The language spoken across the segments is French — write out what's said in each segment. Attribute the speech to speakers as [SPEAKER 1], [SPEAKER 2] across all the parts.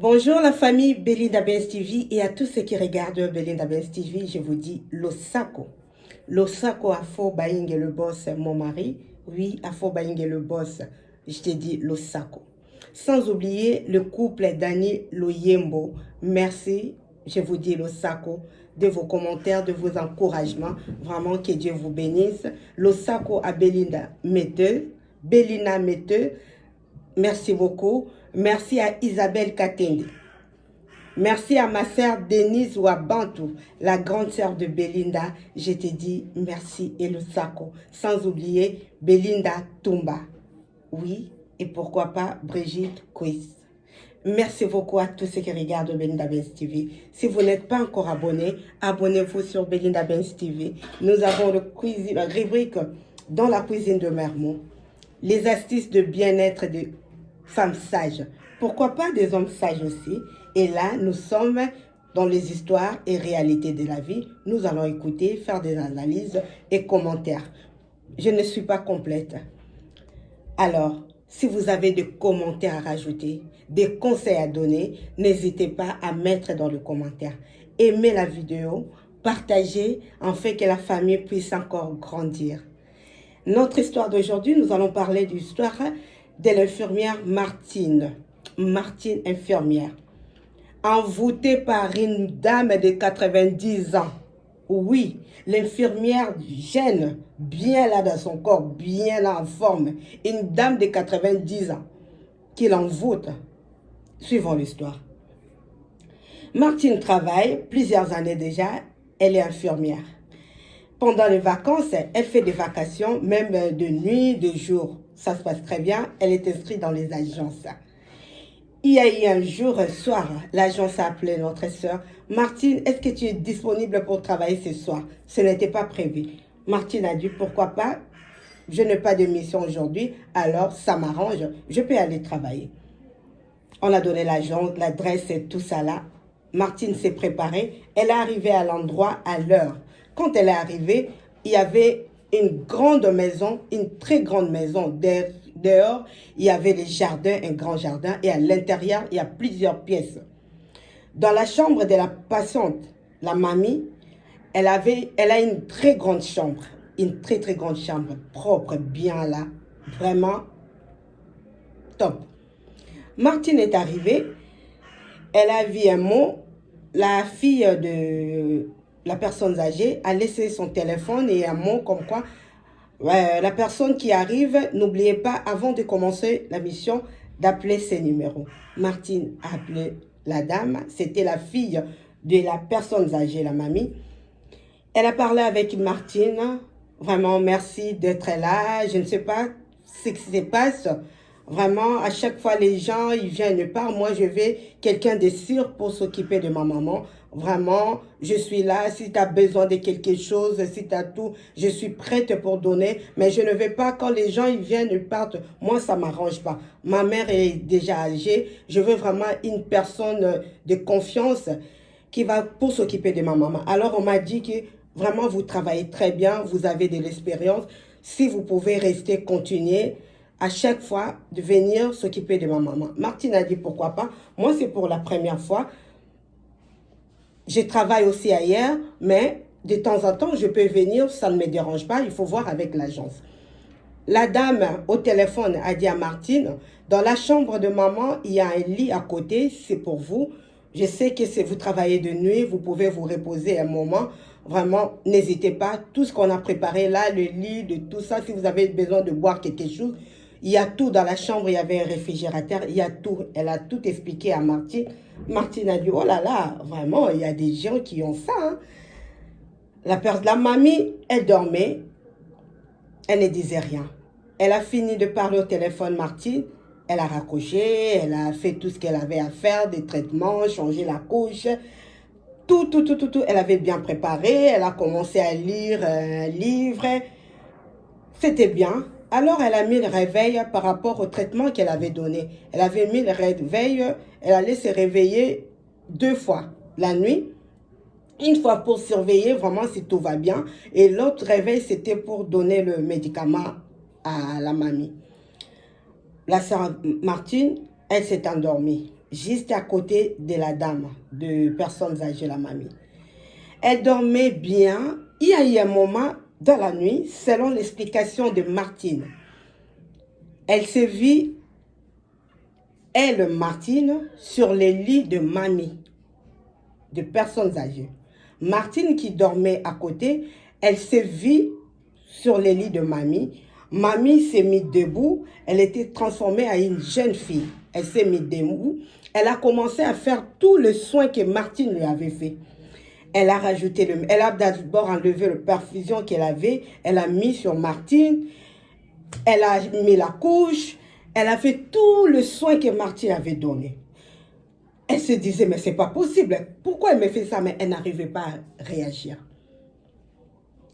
[SPEAKER 1] Bonjour la famille Belinda Benz TV et à tous ceux qui regardent Belinda Benz TV, je vous dis Losako. Losako Afo Baingue le boss, mon mari. Oui, Afo Baingue le boss, je te dis Losako. Sans oublier le couple Dani Loyembo. Merci, je vous dis Losako, de vos commentaires, de vos encouragements. Vraiment que Dieu vous bénisse. Losako à Belinda Metteux. Belinda Metteux. Merci beaucoup. Merci à Isabelle Katende. Merci à ma sœur Denise Wabantou, la grande sœur de Belinda. Je te dis merci et le Losako. Sans oublier Belinda Tumba. Oui, et pourquoi pas Brigitte Quiz. Merci beaucoup à tous ceux qui regardent Belinda Benz TV. Si vous n'êtes pas encore abonné, abonnez-vous sur Belinda Benz TV. Nous avons la rubrique dans la cuisine de Mermont. Les astuces de bien-être de femmes sages. Pourquoi pas des hommes sages aussi? Et là, nous sommes dans les histoires et réalités de la vie. Nous allons écouter, faire des analyses et commentaires. Je ne suis pas complète. Alors, si vous avez des commentaires à rajouter, des conseils à donner, n'hésitez pas à mettre dans le commentaire. Aimez la vidéo, partagez, afin que la famille puisse encore grandir. Notre histoire d'aujourd'hui, nous allons parler de l'histoire de l'infirmière Martine. Martine, infirmière. Envoûtée par une dame de 90 ans. Oui, l'infirmière jeune, bien là dans son corps, bien là en forme. Une dame de 90 ans qui l'envoûte. Suivons l'histoire. Martine travaille plusieurs années déjà. Elle est infirmière. Pendant les vacances, elle fait des vacations, même de nuit, de jour. Ça se passe très bien. Elle est inscrite dans les agences. Il y a eu un jour, un soir, l'agence a appelé notre sœur. Martine, est-ce que tu es disponible pour travailler ce soir? Ce n'était pas prévu. Martine a dit, pourquoi pas? Je n'ai pas de mission aujourd'hui, alors ça m'arrange. Je peux aller travailler. On a donné l'agence, l'adresse et tout ça là. Martine s'est préparée. Elle est arrivée à l'endroit à l'heure. Quand elle est arrivée, il y avait une grande maison, une très grande maison. Dehors, il y avait des jardins, un grand jardin. Et à l'intérieur, il y a plusieurs pièces. Dans la chambre de la patiente, la mamie, elle a une très grande chambre. Une très grande chambre, propre, bien là. Vraiment top. Martine est arrivée. Elle a vu un mot. La fille de la personne âgée a laissé son téléphone et un mot comme quoi la personne qui arrive, n'oubliez pas avant de commencer la mission d'appeler ces numéros. Martine a appelé la dame, c'était la fille de la personne âgée, la mamie. Elle a parlé avec Martine, vraiment merci d'être là, je ne sais pas ce qui se passe. Vraiment, à chaque fois, les gens, ils viennent par moi, je vais quelqu'un de sûr pour s'occuper de ma maman. Vraiment, je suis là. Si tu as besoin de quelque chose, si tu as tout, je suis prête pour donner. Mais je ne vais pas quand les gens, ils viennent, ils partent. Moi, ça ne m'arrange pas. Ma mère est déjà âgée. Je veux vraiment une personne de confiance qui va pour s'occuper de ma maman. Alors, on m'a dit que vraiment, vous travaillez très bien, vous avez de l'expérience. Si vous pouvez rester, continuer à chaque fois de venir s'occuper de ma maman. Martine a dit pourquoi pas. Moi, c'est pour la première fois. Je travaille aussi ailleurs, mais de temps en temps, je peux venir, ça ne me dérange pas. Il faut voir avec l'agence. La dame au téléphone a dit à Martine, dans la chambre de maman, il y a un lit à côté, c'est pour vous. Je sais que si vous travaillez de nuit, vous pouvez vous reposer un moment. Vraiment, n'hésitez pas. Tout ce qu'on a préparé là, le lit, de tout ça, si vous avez besoin de boire quelque chose, il y a tout dans la chambre, il y avait un réfrigérateur, il y a tout. Elle a tout expliqué à Martine. Martine a dit, oh là là, vraiment, il y a des gens qui ont ça. Hein. La mamie, elle dormait, elle ne disait rien. Elle a fini de parler au téléphone, Martine. Elle a raccroché, elle a fait tout ce qu'elle avait à faire, des traitements, changer la couche. Tout. Elle avait bien préparé, elle a commencé à lire un livre. C'était bien. Alors, elle a mis le réveil par rapport au traitement qu'elle avait donné. Elle avait mis le réveil, elle allait se réveiller 2 fois la nuit. Une fois pour surveiller vraiment si tout va bien. Et l'autre réveil, c'était pour donner le médicament à la mamie. La sœur Martine, elle s'est endormie. juste à côté de la dame, de personnes âgées, la mamie. Elle dormait bien. Il y a eu un moment dans la nuit, selon l'explication de Martine, elle se vit, elle, Martine, sur les lits de mamie, de personnes âgées. Martine qui dormait à côté, elle se vit sur les lits de mamie. Mamie s'est mise debout, elle était transformée en une jeune fille. Elle s'est mise debout, elle a commencé à faire tout le soin que Martine lui avait fait. Elle a rajouté elle a d'abord enlevé le perfusion qu'elle avait, elle a mis sur Martine, elle a mis la couche, elle a fait tout le soin que Martine avait donné. Elle se disait, mais c'est pas possible, pourquoi elle me fait ça? Mais elle n'arrivait pas à réagir.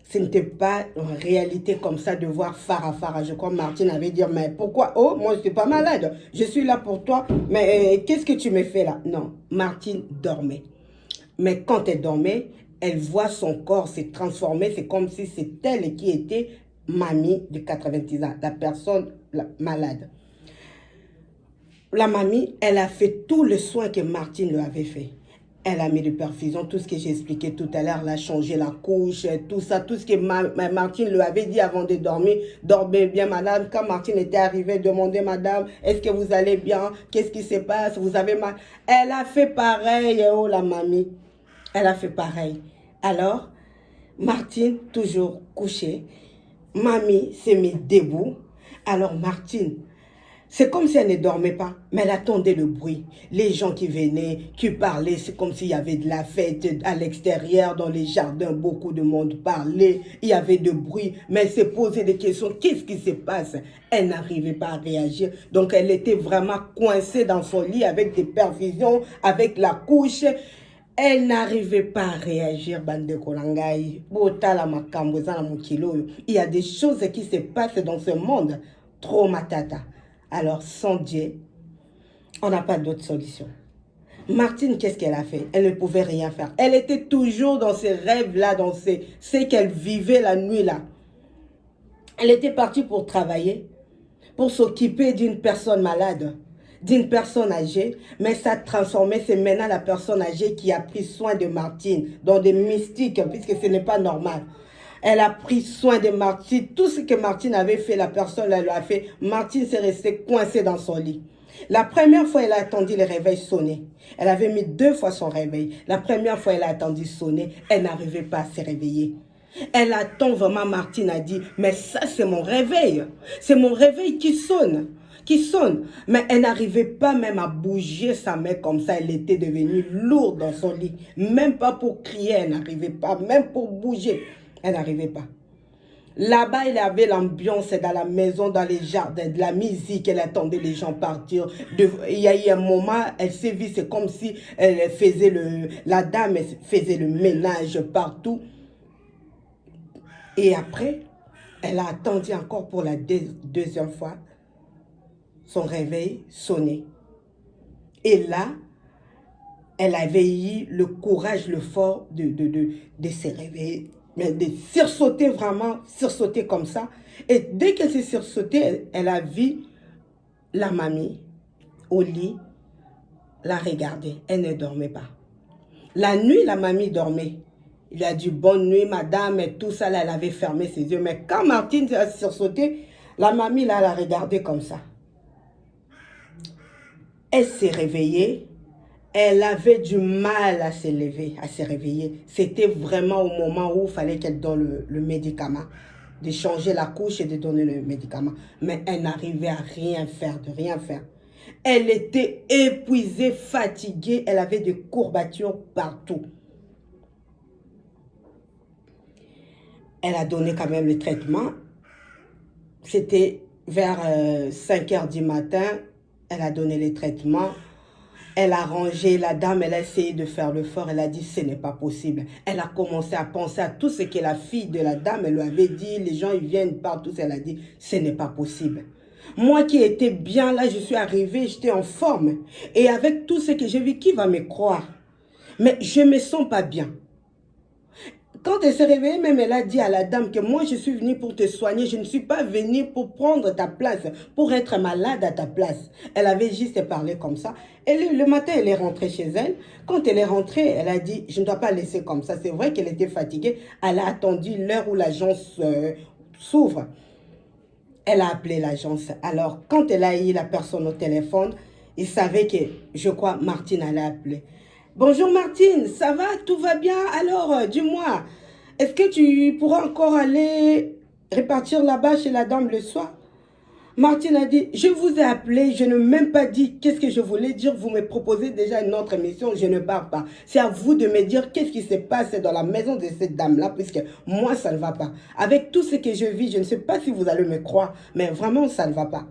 [SPEAKER 1] Ce n'était pas une réalité comme ça de voir Farah. Je crois que Martine avait dit, mais pourquoi? Oh, moi je suis pas malade, je suis là pour toi, mais qu'est-ce que tu me fais là? Non, Martine dormait. Mais quand elle dormait, elle voit son corps se transformer. C'est comme si c'est elle qui était mamie de 90 ans, la personne malade. La mamie, elle a fait tout le soin que Martine lui avait fait. Elle a mis de perfusion, tout ce que j'ai expliqué tout à l'heure, elle a changé la couche, tout ça, tout ce que Martine lui avait dit avant de dormir. Dormez bien, madame. Quand Martine était arrivée, demandait, madame, est-ce que vous allez bien? Qu'est-ce qui se passe? Vous avez mal? Elle a fait pareil, oh la mamie. Elle a fait pareil. Alors, Martine, toujours couchée, mamie s'est mise debout. Alors, Martine, c'est comme si elle ne dormait pas, mais elle attendait le bruit. Les gens qui venaient, qui parlaient, c'est comme s'il y avait de la fête à l'extérieur, dans les jardins, beaucoup de monde parlait, il y avait de bruit, mais elle s'est posé des questions, qu'est-ce qui se passe? Elle n'arrivait pas à réagir, donc elle était vraiment coincée dans son lit avec des perfusions, avec la couche. Elle n'arrivait pas à réagir, bande de Kolangai. Il y a des choses qui se passent dans ce monde. Trop matata. Alors, sans Dieu, on n'a pas d'autre solution. Martine, qu'est-ce qu'elle a fait? Elle ne pouvait rien faire. Elle était toujours dans ces rêves-là, dans ce qu'elle vivait la nuit-là. Elle était partie pour travailler, pour s'occuper d'une personne malade, d'une personne âgée, mais ça transformait, c'est maintenant la personne âgée qui a pris soin de Martine, dans des mystiques, puisque ce n'est pas normal. Elle a pris soin de Martine, tout ce que Martine avait fait, la personne elle l'a fait. Martine s'est restée coincée dans son lit. La première fois, elle a attendu le réveil sonner. Elle avait mis 2 fois son réveil. La première fois, elle a attendu sonner, elle n'arrivait pas à se réveiller. Elle attend vraiment, Martine a dit, mais ça c'est mon réveil. C'est mon réveil qui sonne. Mais elle n'arrivait pas même à bouger sa main comme ça. Elle était devenue lourde dans son lit. Même pas pour crier, elle n'arrivait pas. Même pour bouger, elle n'arrivait pas. Là-bas, il y avait l'ambiance dans la maison, dans les jardins, de la musique. Elle attendait les gens partir. Il y a eu un moment, elle s'est vue, c'est comme si elle faisait la dame faisait le ménage partout. Et après, elle a attendu encore pour la deuxième fois son réveil sonner. Et là, elle avait eu le courage, le fort de se réveiller, mais de sursauter vraiment, sursauter comme ça. Et dès qu'elle s'est sursautée, elle a vu la mamie au lit, la regarder. Elle ne dormait pas. La nuit, la mamie dormait. Il a dit bonne nuit, madame, et tout ça, là, elle avait fermé ses yeux. Mais quand Martine a sursauté, la mamie, là, l'a regardée comme ça. Elle s'est réveillée. Elle avait du mal à se lever, à se réveiller. C'était vraiment au moment où il fallait qu'elle donne le médicament, de changer la couche et de donner le médicament. Mais elle n'arrivait à rien faire, de rien faire. Elle était épuisée, fatiguée, elle avait des courbatures partout. Elle a donné quand même le traitement. C'était vers 5 h du matin, elle a donné le traitement. Elle a rangé, la dame, elle a essayé de faire le fort, elle a dit ce n'est pas possible. Elle a commencé à penser à tout ce que la fille de la dame, elle lui avait dit, les gens ils viennent partout, elle a dit ce n'est pas possible. Moi qui étais bien là, je suis arrivée, j'étais en forme. Et avec tout ce que j'ai vu, qui va me croire? Mais je ne me sens pas bien. Quand elle s'est réveillée, même elle a dit à la dame que moi je suis venue pour te soigner, je ne suis pas venue pour prendre ta place, pour être malade à ta place. Elle avait juste parlé comme ça. Et le matin, elle est rentrée chez elle. Quand elle est rentrée, elle a dit, je ne dois pas laisser comme ça. C'est vrai qu'elle était fatiguée. Elle a attendu l'heure où l'agence s'ouvre. Elle a appelé l'agence. Alors, quand elle a eu la personne au téléphone, il savait que, je crois, Martine allait appeler. Bonjour Martine, ça va? Tout va bien? Alors, dis-moi, est-ce que tu pourras encore aller répartir là-bas chez la dame le soir? Martine a dit, je vous ai appelé, je ne même pas dit qu'est-ce que je voulais dire, vous me proposez déjà une autre émission, je ne pars pas. C'est à vous de me dire qu'est-ce qui se passe dans la maison de cette dame-là, puisque moi, ça ne va pas. Avec tout ce que je vis, je ne sais pas si vous allez me croire, mais vraiment, ça ne va pas.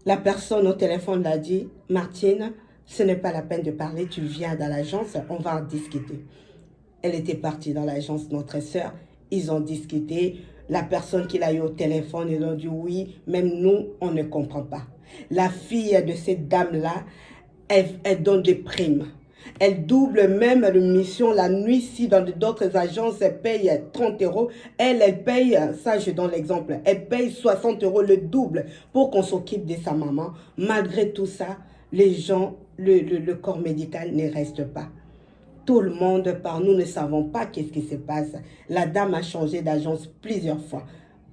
[SPEAKER 1] La personne au téléphone l'a dit, Martine, ce n'est pas la peine de parler, tu viens dans l'agence, on va en discuter. Elle était partie dans l'agence, notre sœur, ils ont discuté. La personne qui l'a eu au téléphone, ils ont dit oui, même nous, on ne comprend pas. La fille de cette dame-là, elle donne des primes. Elle double même la mission la nuit. Si dans d'autres agences, elle paye 30 euros. Elle paye, ça je donne l'exemple, elle paye 60 euros, le double, pour qu'on s'occupe de sa maman. Malgré tout ça, les gens, le corps médical ne reste pas. Tout le monde part, nous ne savons pas qu'est-ce qui se passe. La dame a changé d'agence plusieurs fois.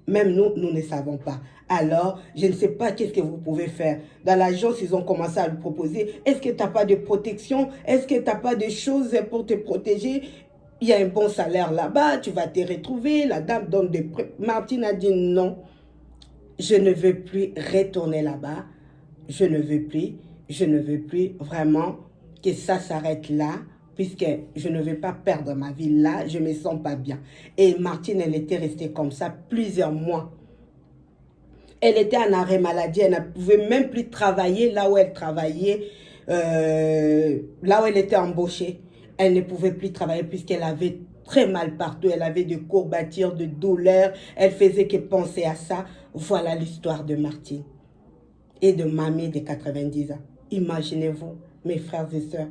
[SPEAKER 1] Même nous, nous ne savons pas. Alors, je ne sais pas qu'est-ce que vous pouvez faire. Dans l'agence, ils ont commencé à lui proposer, est-ce que tu n'as pas de protection? Est-ce que tu n'as pas de choses pour te protéger? Il y a un bon salaire là-bas, tu vas te retrouver. La dame donne des... Martine a dit non, je ne veux plus retourner là-bas. Je ne veux plus vraiment que ça s'arrête là, puisque je ne veux pas perdre ma vie là, je ne me sens pas bien. Et Martine, elle était restée comme ça plusieurs mois. Elle était en arrêt maladie, elle ne pouvait même plus travailler là où elle travaillait, là où elle était embauchée. Elle ne pouvait plus travailler puisqu'elle avait très mal partout, elle avait des courbatures, de douleurs, elle faisait que penser à ça. Voilà l'histoire de Martine et de mamie de 90 ans. Imaginez-vous, mes frères et sœurs.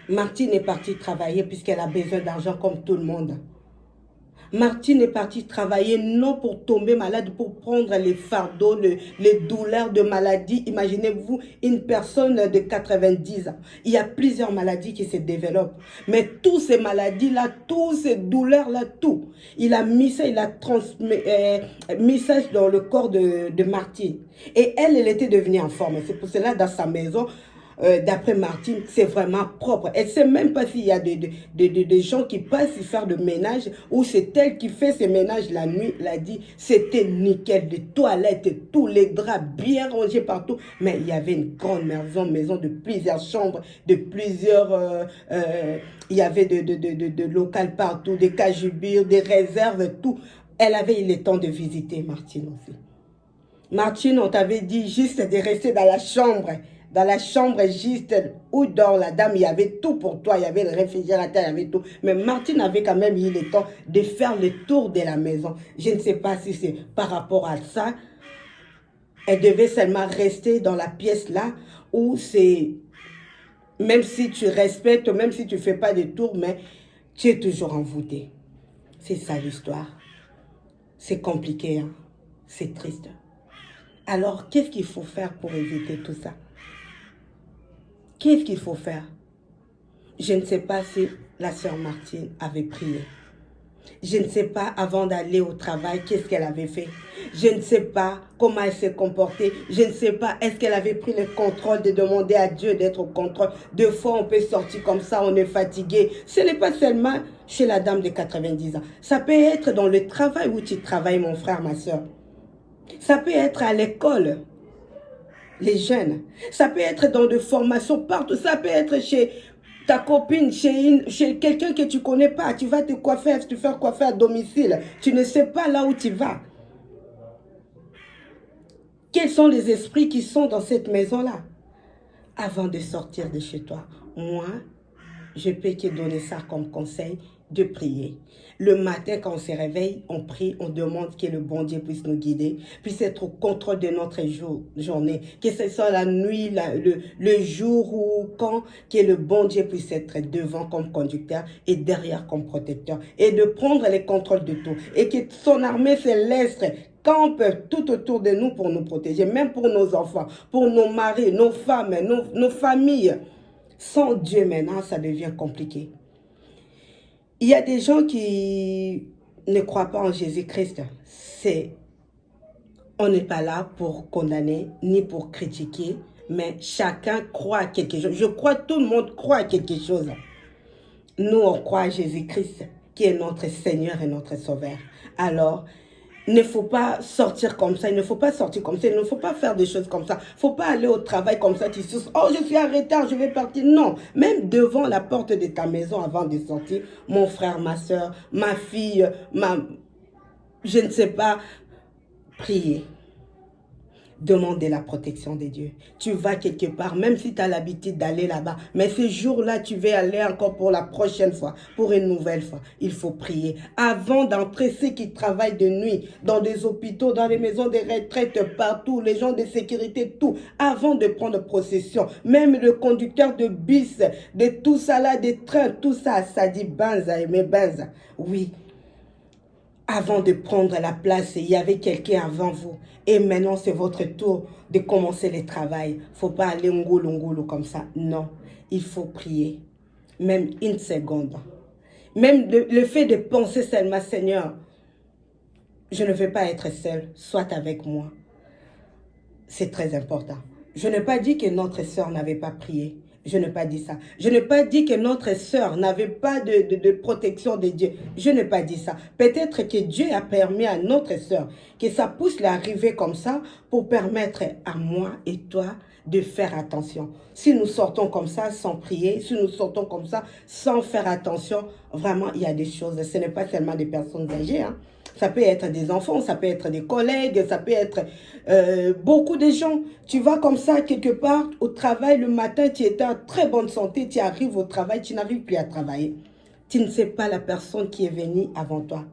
[SPEAKER 1] Martine est partie travailler puisqu'elle a besoin d'argent comme tout le monde. Martine est partie travailler non pour tomber malade, pour prendre les fardeaux, les douleurs de maladie. Imaginez-vous une personne de 90 ans. Il y a plusieurs maladies qui se développent. Mais toutes ces maladies-là, toutes ces douleurs-là, tout. Il a mis ça, il a mis ça dans le corps de Martine. Et elle était devenue en forme. C'est pour cela, dans sa maison, d'après Martine, c'est vraiment propre. Elle ne sait même pas s'il y a des gens qui passent y faire le ménage ou c'est elle qui fait ce ménage la nuit. Elle a dit, c'était nickel, des toilettes, tous les draps bien rangés partout. Mais il y avait une grande maison de plusieurs chambres, de plusieurs... il y avait de locales partout, des cajubires, des réserves, tout. Elle avait eu le temps de visiter Martine aussi. Martine, on t'avait dit juste de rester dans la chambre. Dans la chambre juste où dort la dame, il y avait tout pour toi. Il y avait le réfrigérateur, il y avait tout. Mais Martine avait quand même eu le temps de faire le tour de la maison. Je ne sais pas si c'est par rapport à ça. Elle devait seulement rester dans la pièce là où c'est... Même si tu respectes, même si tu ne fais pas de tour, mais tu es toujours envoûté. C'est ça l'histoire. C'est compliqué, hein? C'est triste. Alors, qu'est-ce qu'il faut faire pour éviter tout ça? Qu'est-ce qu'il faut faire? Je ne sais pas si la sœur Martine avait prié. Je ne sais pas, avant d'aller au travail, qu'est-ce qu'elle avait fait. Je ne sais pas comment elle s'est comportée. Je ne sais pas, est-ce qu'elle avait pris le contrôle de demander à Dieu d'être au contrôle. Deux fois, on peut sortir comme ça, on est fatigué. Ce n'est pas seulement chez la dame de 90 ans. Ça peut être dans le travail où tu travailles, mon frère, ma soeur. Ça peut être à l'école. Les jeunes. Ça peut être dans des formations partout. Ça peut être chez ta copine, chez quelqu'un que tu ne connais pas. Tu vas te faire coiffer à domicile. Tu ne sais pas là où tu vas. Quels sont les esprits qui sont dans cette maison-là? Avant de sortir de chez toi, moi, je peux te donner ça comme conseil. de prier. Le matin, quand on se réveille, on prie, on demande que le bon Dieu puisse nous guider, puisse être au contrôle de notre journée, que ce soit la nuit, le jour ou quand, que le bon Dieu puisse être devant comme conducteur et derrière comme protecteur, et de prendre les contrôles de tout, et que son armée céleste campe tout autour de nous pour nous protéger, même pour nos enfants, pour nos maris, nos femmes, nos familles. Sans Dieu, maintenant, ça devient compliqué. Il y a des gens qui ne croient pas en Jésus-Christ. On n'est pas là pour condamner ni pour critiquer, mais chacun croit à quelque chose. Je crois que tout le monde croit à quelque chose. Nous, on croit à Jésus-Christ, qui est notre Seigneur et notre Sauveur. Alors, il ne faut pas sortir comme ça, il ne faut pas sortir comme ça, il ne faut pas faire des choses comme ça. Il ne faut pas aller au travail comme ça, tu dis, oh, je suis en retard, je vais partir. Non, même devant la porte de ta maison avant de sortir, mon frère, ma soeur, ma fille, je ne sais pas, prier. Demander la protection de Dieu. Tu vas quelque part, même si tu as l'habitude d'aller là-bas, mais ce jour-là, tu vas aller encore pour la prochaine fois, pour une nouvelle fois. Il faut prier. Avant d'entrer, ceux qui travaillent de nuit, dans des hôpitaux, dans les maisons de retraite, partout, les gens de sécurité, tout, avant de prendre possession, même le conducteur de bus, de tout ça là, des trains, tout ça, ça dit Banza et mes Banza. Oui. Avant de prendre la place, il y avait quelqu'un avant vous. Et maintenant, c'est votre tour de commencer le travail. Il ne faut pas aller ngolo comme ça. Non, il faut prier. Même une seconde. Même le fait de penser seulement, Seigneur, je ne veux pas être seul, sois avec moi. C'est très important. Je n'ai pas dit que notre sœur n'avait pas prié. Je n'ai pas dit ça. Je n'ai pas dit que notre sœur n'avait pas de protection de Dieu. Je n'ai pas dit ça. Peut-être que Dieu a permis à notre sœur que ça puisse l'arriver comme ça pour permettre à moi et toi de faire attention. Si nous sortons comme ça sans prier, si nous sortons comme ça sans faire attention, vraiment, il y a des choses. Ce n'est pas seulement des personnes âgées, hein. Ça peut être des enfants, ça peut être des collègues, ça peut être beaucoup de gens. Tu vas comme ça quelque part au travail le matin, tu étais en très bonne santé, tu arrives au travail, tu n'arrives plus à travailler. Tu ne sais pas la personne qui est venue avant toi.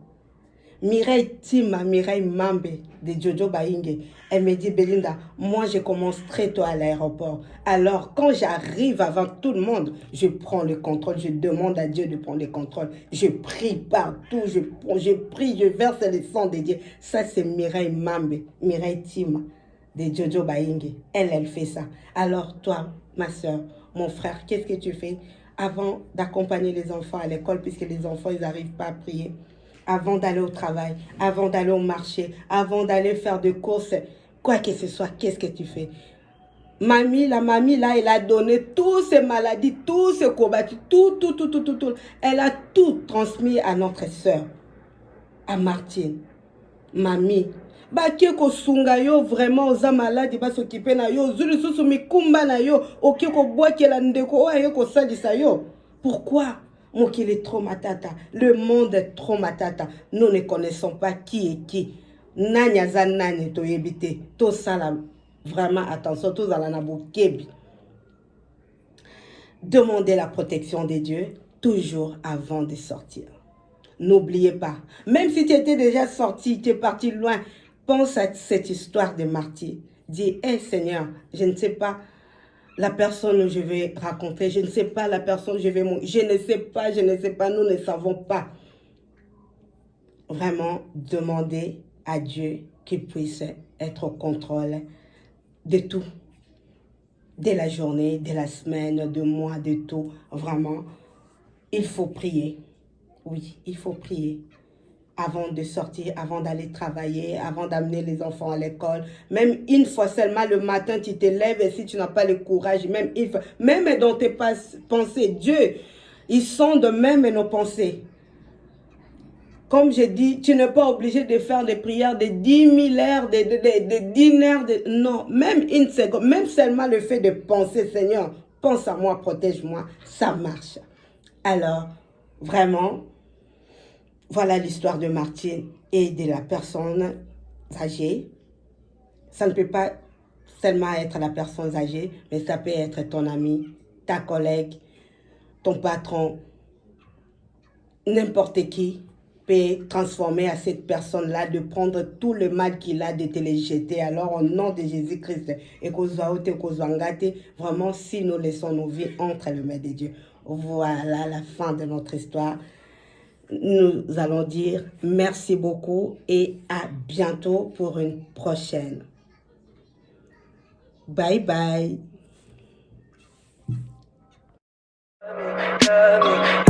[SPEAKER 1] Mireille Tima, Mireille Mambe de Jojo Baingue, elle me dit, Belinda, moi je commence très tôt à l'aéroport. Alors quand j'arrive avant tout le monde, je prends le contrôle, je demande à Dieu de prendre le contrôle. Je prie partout, je prie, je verse le sang de Dieu. Ça c'est Mireille Mambe, Mireille Tima de Jojo Baingue. Elle fait ça. Alors toi, ma soeur, mon frère, qu'est-ce que tu fais avant d'accompagner les enfants à l'école, puisque les enfants, ils n'arrivent pas à prier? Avant d'aller au travail, avant d'aller au marché, avant d'aller faire des courses, quoi que ce soit, qu'est-ce que tu fais? La mamie là, elle a donné toutes ces maladies, tous ces combattus, tout. Elle a tout transmis à notre sœur, à Martine. Mamie, baki kosunga yo vraiment oza maladi ba s'occuper na yo, zulu susu mikumba na yo, oki ko bwakela ndeko oyo ko salisa yo. Pourquoi? Qu'il est trop matata. Le monde est trop matata. Nous ne connaissons pas qui est qui. Nanya za nani to yebite. To sala vraiment attention. To zala na bokebi. Demandez la protection de Dieu toujours avant de sortir. N'oubliez pas. Même si tu étais déjà sorti, tu es parti loin, pense à cette histoire de martyr. Dis, hé Seigneur, je ne sais pas la personne que je vais raconter, je ne sais pas la personne que je vais mourir, je ne sais pas, nous ne savons pas. Vraiment, demander à Dieu qu'il puisse être au contrôle de tout. De la journée, de la semaine, de mois, de tout. Vraiment, il faut prier. Oui, il faut prier. Avant de sortir, avant d'aller travailler, avant d'amener les enfants à l'école. Même une fois seulement le matin, tu te lèves et si tu n'as pas le courage, même dans tes pensées, Dieu, ils sonde même nos pensées. Comme je dis, tu n'es pas obligé de faire des prières de 10 000 heures, de 10 heures. Non, même une seconde, même seulement le fait de penser, Seigneur, pense à moi, protège-moi, ça marche. Alors, vraiment, voilà l'histoire de Martine et de la personne âgée. Ça ne peut pas seulement être la personne âgée, mais ça peut être ton ami, ta collègue, ton patron. n'importe qui peut transformer à cette personne-là, de prendre tout le mal qu'il a, de te le jeter. Alors, au nom de Jésus-Christ, et vraiment, si nous laissons nos vies entre les mains de Dieu, voilà la fin de notre histoire. Nous allons dire merci beaucoup et à bientôt pour une prochaine. Bye bye.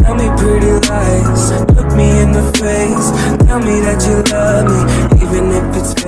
[SPEAKER 2] Tell me pretty lies, look me in the face. Tell me that you love me, even if it's